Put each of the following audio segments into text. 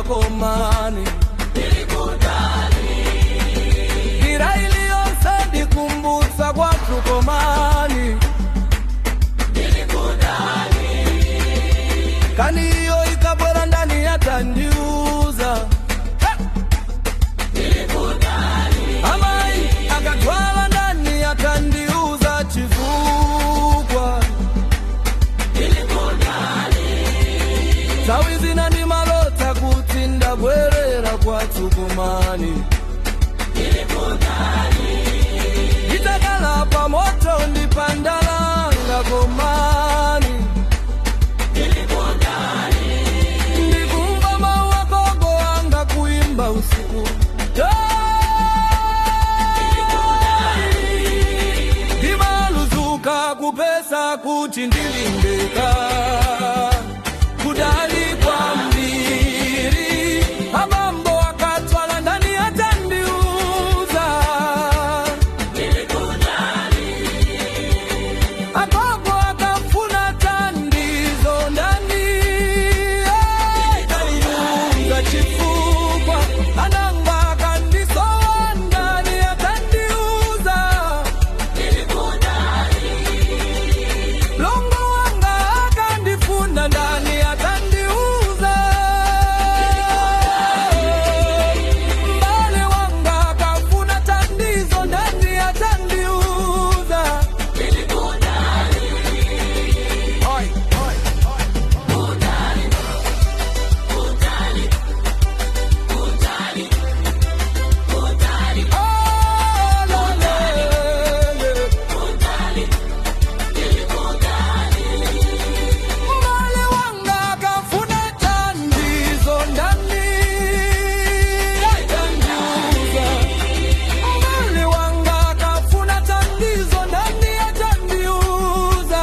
Komani gira iliyonse ndikumbutsa kwathu Komani kani iyo ikabwera ndani yatandiuza amai akatwala ndani yatandiuza chifukwa sawizi na ni malota kutinda bwerera kwathu Komani itakala pa moto ndipandalanga Komani ndikumva maua gogo anga kuimba usiku ndimaluzuka kupesa kuti ndilindeka kudali kwa mbiri abambo akatwala ndani yatandiuza agogo akafuna tandizo ndani yatandiuza chifukwa ananga akandisowa ndani yatandiuza longo wanga akandifuna ndani yatandiuza mbale wanga akafuna tandizo ndani yatandiuza oi oi mbale wanga akafuna tandizo ndani yatandiuza mbale wanga akafuna tandizo ndani yatandiuza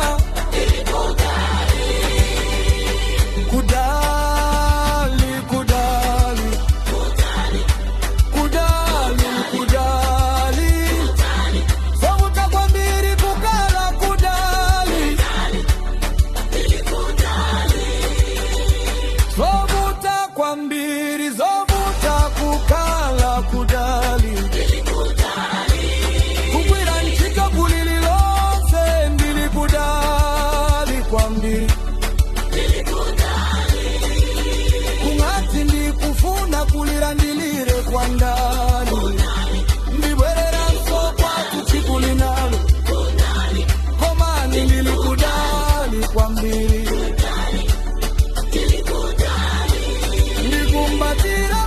kudali kudali kudali kudali sovuta kwa mbiri kukala kudali zovuta kwa mbiri zovuta kukala kudali kugwira nchito kulililonse ndili kudali kwa mbiri kung'ati ndikufuna kulira ndilire kwa ndani ndibwerera nso kwathu tsiku linalo Komani ndili kudali kwa mbiri ndikumbatira